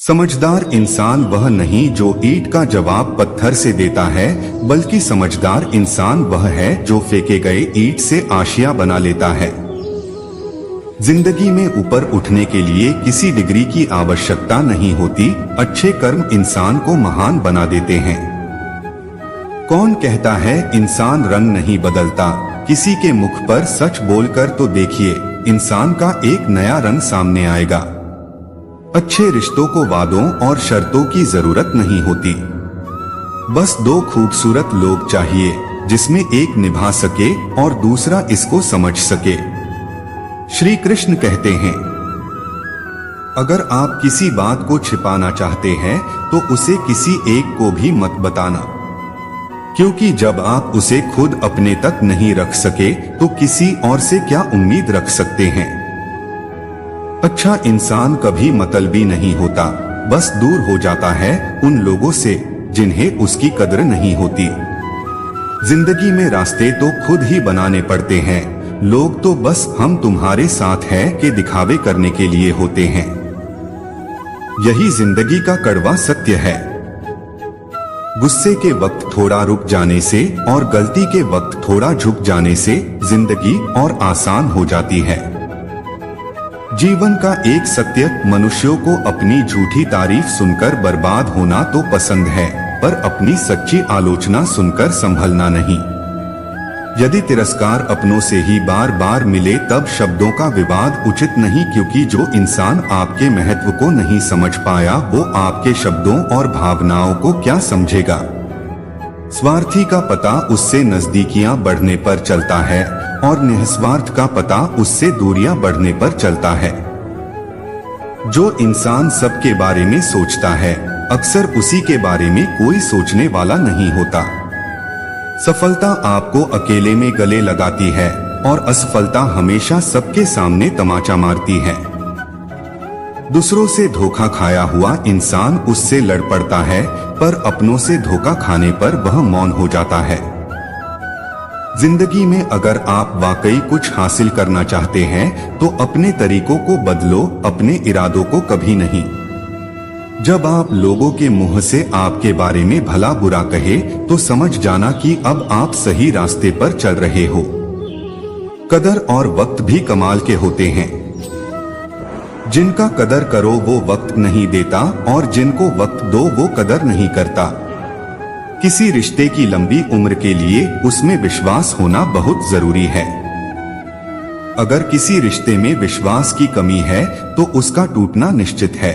समझदार इंसान वह नहीं जो ईंट का जवाब पत्थर से देता है, बल्कि समझदार इंसान वह है जो फेंके गए ईंट से आशिया बना लेता है। जिंदगी में ऊपर उठने के लिए किसी डिग्री की आवश्यकता नहीं होती। अच्छे कर्म इंसान को महान बना देते हैं। कौन कहता है इंसान रंग नहीं बदलता? किसी के मुख पर सच बोलकर तो देखिए, इंसान का एक नया रंग सामने आएगा। अच्छे रिश्तों को वादों और शर्तों की जरूरत नहीं होती। बस दो खूबसूरत लोग चाहिए, जिसमें एक निभा सके और दूसरा इसको समझ सके। श्री कृष्ण कहते हैं, अगर आप किसी बात को छिपाना चाहते हैं तो उसे किसी एक को भी मत बताना, क्योंकि जब आप उसे खुद अपने तक नहीं रख सके तो किसी और से क्या उम्मीद रख सकते हैं। अच्छा इंसान कभी मतलबी नहीं होता, बस दूर हो जाता है उन लोगों से जिन्हें उसकी कद्र नहीं होती। जिंदगी में रास्ते तो खुद ही बनाने पड़ते हैं। लोग तो बस हम तुम्हारे साथ हैं के दिखावे करने के लिए होते हैं। यही जिंदगी का कड़वा सत्य है। गुस्से के वक्त थोड़ा रुक जाने से और गलती के वक्त थोड़ा झुक जाने से जिंदगी और आसान हो जाती है। जीवन का एक सत्य, मनुष्यों को अपनी झूठी तारीफ सुनकर बर्बाद होना तो पसंद है, पर अपनी सच्ची आलोचना सुनकर संभलना नहीं। यदि तिरस्कार अपनों से ही बार बार मिले तब शब्दों का विवाद उचित नहीं, क्योंकि जो इंसान आपके महत्व को नहीं समझ पाया वो आपके शब्दों और भावनाओं को क्या समझेगा। स्वार्थी का पता उससे नजदीकियां बढ़ने पर चलता है और निस्वार्थ का पता उससे दूरियां बढ़ने पर चलता है। जो इंसान सबके बारे में सोचता है, अक्सर उसी के बारे में कोई सोचने वाला नहीं होता। सफलता आपको अकेले में गले लगाती है और असफलता हमेशा सबके सामने तमाचा मारती है। दूसरों से धोखा खाया हुआ इंसान उससे लड़ पड़ता है, पर अपनों से धोखा खाने पर वह मौन हो जाता है। जिंदगी में अगर आप वाकई कुछ हासिल करना चाहते हैं तो अपने तरीकों को बदलो, अपने इरादों को कभी नहीं। जब आप लोगों के मुंह से आपके बारे में भला बुरा कहे तो समझ जाना कि अब आप सही रास्ते पर चल रहे हो। कदर और वक्त भी कमाल के होते हैं। जिनका कदर करो वो वक्त नहीं देता और जिनको वक्त दो वो कदर नहीं करता। किसी रिश्ते की लंबी उम्र के लिए उसमें विश्वास होना बहुत जरूरी है। अगर किसी रिश्ते में विश्वास की कमी है तो उसका टूटना निश्चित है।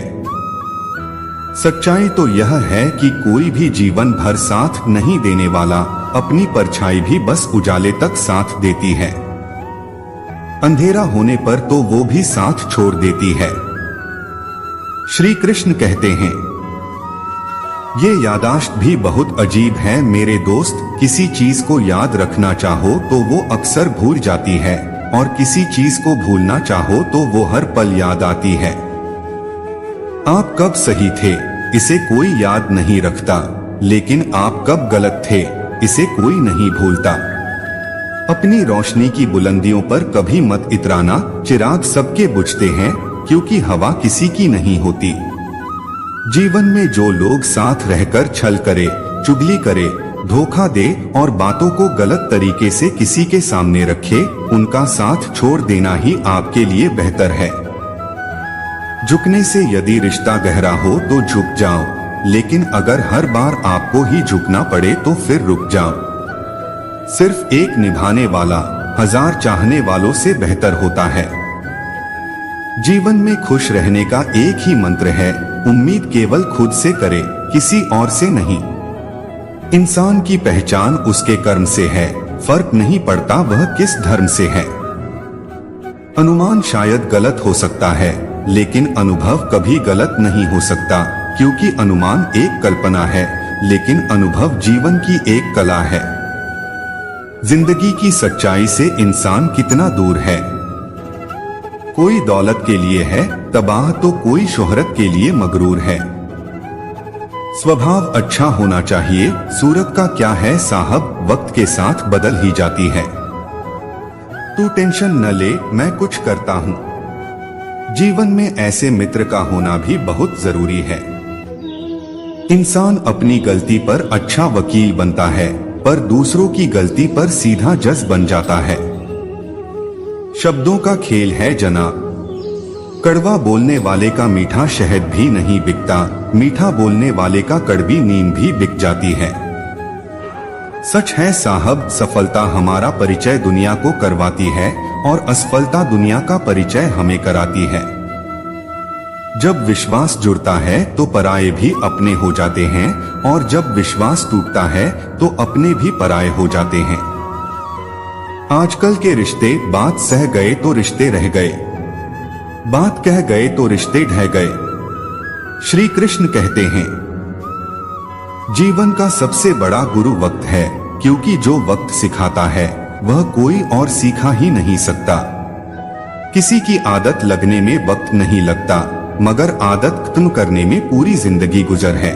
सच्चाई तो यह है कि कोई भी जीवन भर साथ नहीं देने वाला, अपनी परछाई भी बस उजाले तक साथ देती है। अंधेरा होने पर तो वो भी साथ छोड़ देती है। श्री कृष्ण कहते हैं, ये यादाश्त भी बहुत अजीब है मेरे दोस्त। किसी चीज को याद रखना चाहो तो वो अक्सर भूल जाती है और किसी चीज को भूलना चाहो तो वो हर पल याद आती है। आप कब सही थे इसे कोई याद नहीं रखता, लेकिन आप कब गलत थे इसे कोई नहीं भूलता। अपनी रोशनी की बुलंदियों पर कभी मत इतराना। चिराग सबके बुझते हैं क्योंकि हवा किसी की नहीं होती। जीवन में जो लोग साथ रहकर छल करे, चुगली करे, धोखा दे और बातों को गलत तरीके से किसी के सामने रखे, उनका साथ छोड़ देना ही आपके लिए बेहतर है। झुकने से यदि रिश्ता गहरा हो तो झुक जाओ, लेकिन अगर हर बार आपको ही झुकना पड़े तो फिर रुक जाओ। सिर्फ एक निभाने वाला 1000 चाहने वालों से बेहतर होता है। जीवन में खुश रहने का एक ही मंत्र है, उम्मीद केवल खुद से करे, किसी और से नहीं। इंसान की पहचान उसके कर्म से है, फर्क नहीं पड़ता वह किस धर्म से है। अनुमान शायद गलत हो सकता है, लेकिन अनुभव कभी गलत नहीं हो सकता, क्योंकि अनुमान एक कल्पना है, लेकिन अनुभव जीवन की एक कला है। जिंदगी की सच्चाई से इंसान कितना दूर है। कोई दौलत के लिए है तबाह तो कोई शोहरत के लिए मगरूर है। स्वभाव अच्छा होना चाहिए, सूरत का क्या है साहब, वक्त के साथ बदल ही जाती है। तू टेंशन न ले, मैं कुछ करता हूँ। जीवन में ऐसे मित्र का होना भी बहुत जरूरी है। इंसान अपनी गलती पर अच्छा वकील बनता है, पर दूसरों की गलती पर सीधा जज बन जाता है। शब्दों का खेल है जना। कड़वा बोलने वाले का मीठा शहद भी नहीं बिकता, मीठा बोलने वाले का कड़वी नींद भी बिक जाती है। सच है साहब, सफलता हमारा परिचय दुनिया को करवाती है और असफलता दुनिया का परिचय हमें कराती है। जब विश्वास जुड़ता है तो पराये भी अपने हो जाते हैं, और जब विश्वास टूटता है तो अपने भी पराये हो जाते हैं। आजकल के रिश्ते बात सह गए तो रिश्ते रह गए, बात कह गए तो रिश्ते ढह गए। श्री कृष्ण कहते हैं, जीवन का सबसे बड़ा गुरु वक्त है, क्योंकि जो वक्त सिखाता है वह कोई और सीखा ही नहीं सकता। किसी की आदत लगने में वक्त नहीं लगता, मगर आदत खत्म करने में पूरी जिंदगी गुजर है।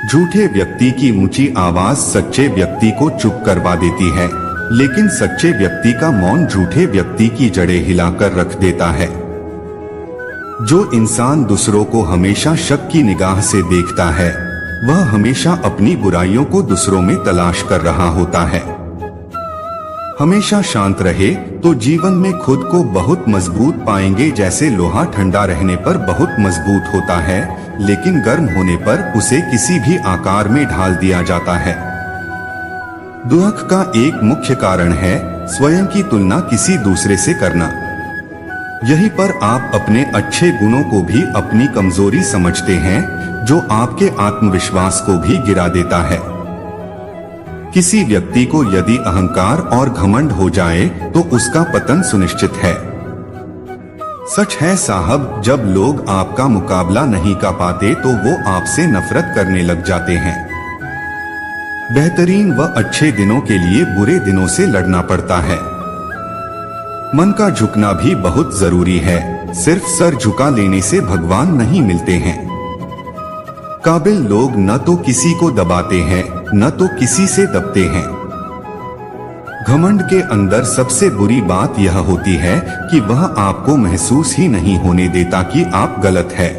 झूठे व्यक्ति की ऊंची आवाज सच्चे व्यक्ति को चुप करवा देती है, लेकिन सच्चे व्यक्ति का मौन झूठे व्यक्ति की जड़ें हिलाकर रख देता है। जो इंसान दूसरों को हमेशा शक की निगाह से देखता है, वह हमेशा अपनी बुराइयों को दूसरों में तलाश कर रहा होता है। हमेशा शांत रहे तो जीवन में खुद को बहुत मजबूत पाएंगे। जैसे लोहा ठंडा रहने पर बहुत मजबूत होता है, लेकिन गर्म होने पर उसे किसी भी आकार में ढाल दिया जाता है। दुख का एक मुख्य कारण है स्वयं की तुलना किसी दूसरे से करना। यहीं पर आप अपने अच्छे गुणों को भी अपनी कमजोरी समझते हैं, जो आपके आत्मविश्वास को भी गिरा देता है। किसी व्यक्ति को यदि अहंकार और घमंड हो जाए तो उसका पतन सुनिश्चित है। सच है साहब, जब लोग आपका मुकाबला नहीं कर पाते तो वो आपसे नफरत करने लग जाते हैं। बेहतरीन व अच्छे दिनों के लिए बुरे दिनों से लड़ना पड़ता है। मन का झुकना भी बहुत जरूरी है, सिर्फ सर झुका लेने से भगवान नहीं मिलते हैं। काबिल लोग न तो किसी को दबाते हैं, न तो किसी से दबते हैं। घमंड के अंदर सबसे बुरी बात यह होती है कि वह आपको महसूस ही नहीं होने देता कि आप गलत है।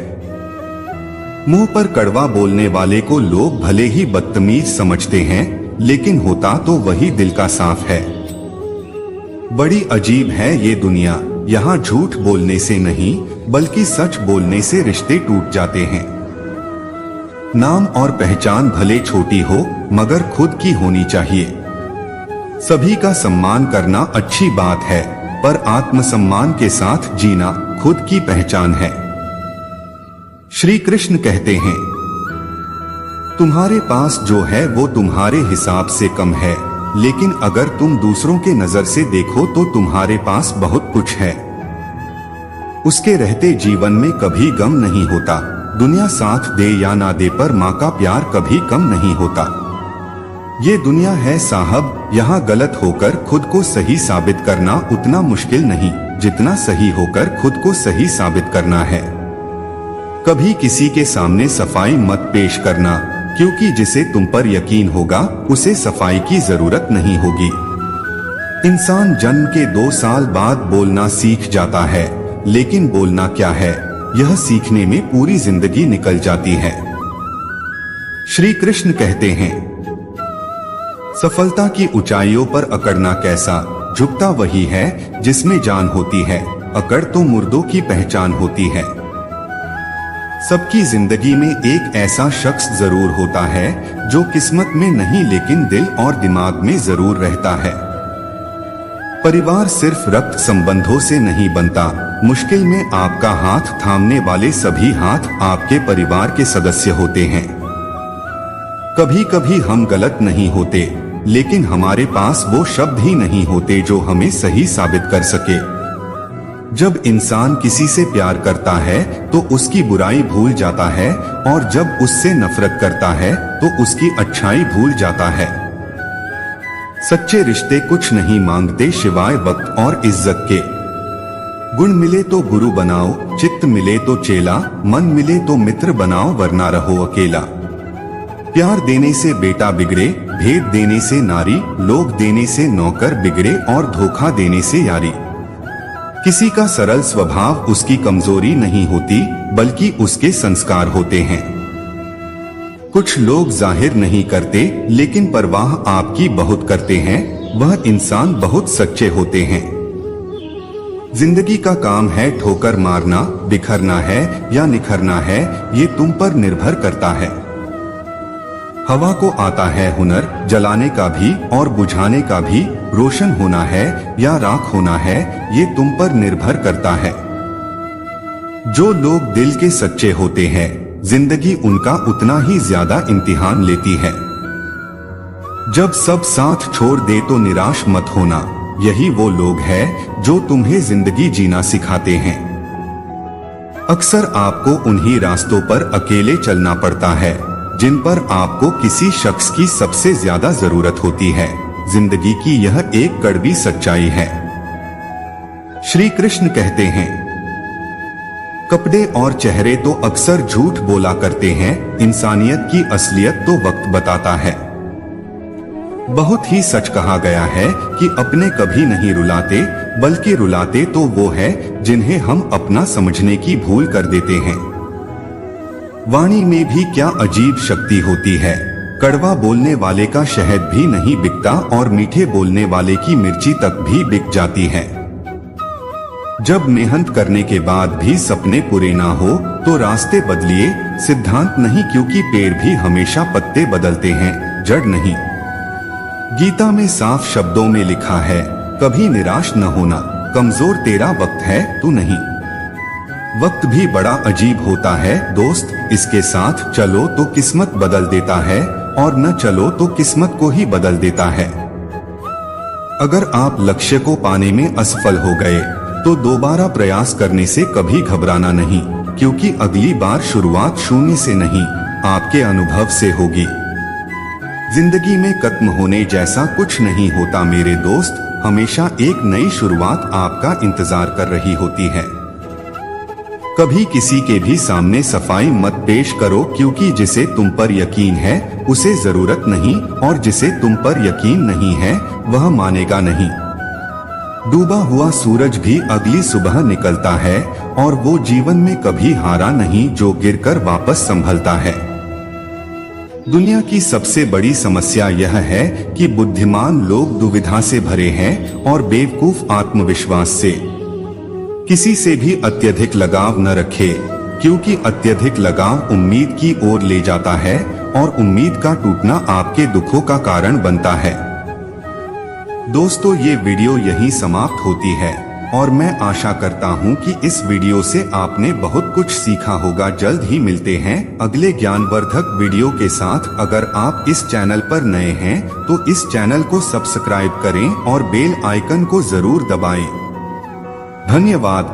मुंह पर कड़वा बोलने वाले को लोग भले ही बदतमीज समझते हैं, लेकिन होता तो वही दिल का साफ है। बड़ी अजीब है ये दुनिया, यहाँ झूठ बोलने से नहीं बल्कि सच बोलने से रिश्ते टूट जाते हैं। नाम और पहचान भले छोटी हो मगर खुद की होनी चाहिए। सभी का सम्मान करना अच्छी बात है, पर आत्मसम्मान के साथ जीना खुद की पहचान है। श्री कृष्ण कहते हैं, तुम्हारे पास जो है वो तुम्हारे हिसाब से कम है, लेकिन अगर तुम दूसरों के नजर से देखो तो तुम्हारे पास बहुत कुछ है। उसके रहते जीवन में कभी गम नहीं होता। दुनिया साथ दे या ना दे, पर माँ का प्यार कभी कम नहीं होता। ये दुनिया है साहब, यहाँ गलत होकर खुद को सही साबित करना उतना मुश्किल नहीं जितना सही होकर खुद को सही साबित करना है। कभी किसी के सामने सफाई मत पेश करना, क्योंकि जिसे तुम पर यकीन होगा उसे सफाई की जरूरत नहीं होगी। इंसान जन्म के 2 साल बाद बोलना सीख जाता है, लेकिन बोलना क्या है यह सीखने में पूरी जिंदगी निकल जाती है। श्री कृष्ण कहते हैं, सफलता की ऊंचाइयों पर अकड़ना कैसा, झुकता वही है जिसमें जान होती है, अकड़ तो मुर्दों की पहचान होती है। सबकी जिंदगी में एक ऐसा शख्स जरूर होता है जो किस्मत में नहीं लेकिन दिल और दिमाग में जरूर रहता है। परिवार सिर्फ रक्त संबंधों से नहीं बनता, मुश्किल में आपका हाथ थामने वाले सभी हाथ आपके परिवार के सदस्य होते हैं। कभी कभी हम गलत नहीं होते, लेकिन हमारे पास वो शब्द ही नहीं होते जो हमें सही साबित कर सके। जब इंसान किसी से प्यार करता है तो उसकी बुराई भूल जाता है, और जब उससे नफरत करता है तो उसकी अच्छाई भूल जाता है। सच्चे रिश्ते कुछ नहीं मांगते सिवाय वक्त और इज्जत के। गुण मिले तो गुरु बनाओ, चित्त मिले तो चेला, मन मिले तो मित्र बनाओ, वरना रहो अकेला। प्यार देने से बेटा बिगड़े, भेद देने से नारी, लोग देने से नौकर बिगड़े और धोखा देने से यारी। किसी का सरल स्वभाव उसकी कमजोरी नहीं होती, बल्कि उसके संस्कार होते हैं। कुछ लोग जाहिर नहीं करते, लेकिन परवाह आपकी बहुत करते हैं। वह इंसान बहुत सच्चे होते हैं। जिंदगी का काम है ठोकर मारना, बिखरना है या निखरना है, ये तुम पर निर्भर करता है। हवा को आता है हुनर, जलाने का भी और बुझाने का भी। रोशन होना है या राख होना है, ये तुम पर निर्भर करता है। जो लोग दिल के सच्चे होते हैं, जिंदगी उनका उतना ही ज्यादा इम्तिहान लेती है। जब सब साथ छोड़ दे तो निराश मत होना, यही वो लोग हैं जो तुम्हें जिंदगी जीना सिखाते हैं। अक्सर आपको उन्हीं रास्तों पर अकेले चलना पड़ता है जिन पर आपको किसी शख्स की सबसे ज्यादा जरूरत होती है। जिंदगी की यह एक कड़वी सच्चाई है। श्री कृष्ण कहते हैं, कपड़े और चेहरे तो अक्सर झूठ बोला करते हैं, इंसानियत की असलियत तो वक्त बताता है। बहुत ही सच कहा गया है कि अपने कभी नहीं रुलाते, बल्कि रुलाते तो वो है जिन्हें हम अपना समझने की भूल कर देते हैं। वाणी में भी क्या अजीब शक्ति होती है। कड़वा बोलने वाले का शहद भी नहीं बिकता और मीठे बोलने वाले की मिर्ची तक भी बिक जाती है। जब मेहनत करने के बाद भी सपने पूरे ना हो तो रास्ते बदलिए, सिद्धांत नहीं, क्योंकि पेड़ भी हमेशा पत्ते बदलते हैं, जड़ नहीं। गीता में साफ शब्दों में लिखा है, कभी निराश न होना, कमजोर तेरा वक्त है, तू नहीं। वक्त भी बड़ा अजीब होता है दोस्त, इसके साथ चलो तो किस्मत बदल देता है और न चलो तो किस्मत को ही बदल देता है। अगर आप लक्ष्य को पाने में असफल हो गए तो दोबारा प्रयास करने से कभी घबराना नहीं, क्योंकि अगली बार शुरुआत शून्य से नहीं, आपके अनुभव से होगी। जिंदगी में खत्म होने जैसा कुछ नहीं होता मेरे दोस्त, हमेशा एक नई शुरुआत आपका इंतजार कर रही होती है। कभी किसी के भी सामने सफाई मत पेश करो, क्योंकि जिसे तुम पर यकीन है उसे जरूरत नहीं, और जिसे तुम पर यकीन नहीं है वह मानेगा नहीं। डूबा हुआ सूरज भी अगली सुबह निकलता है, और वो जीवन में कभी हारा नहीं जो गिरकर वापस संभलता है। दुनिया की सबसे बड़ी समस्या यह है कि बुद्धिमान लोग दुविधा से भरे हैं और बेवकूफ आत्मविश्वास से। किसी से भी अत्यधिक लगाव न रखे, क्योंकि अत्यधिक लगाव उम्मीद की ओर ले जाता है और उम्मीद का टूटना आपके दुखों का कारण बनता है। दोस्तों, ये वीडियो यहीं समाप्त होती है और मैं आशा करता हूँ कि इस वीडियो से आपने बहुत कुछ सीखा होगा। जल्द ही मिलते हैं अगले ज्ञानवर्धक वीडियो के साथ। अगर आप इस चैनल पर नए हैं तो इस चैनल को सब्सक्राइब करें और बेल आइकन को जरूर दबाएं। धन्यवाद।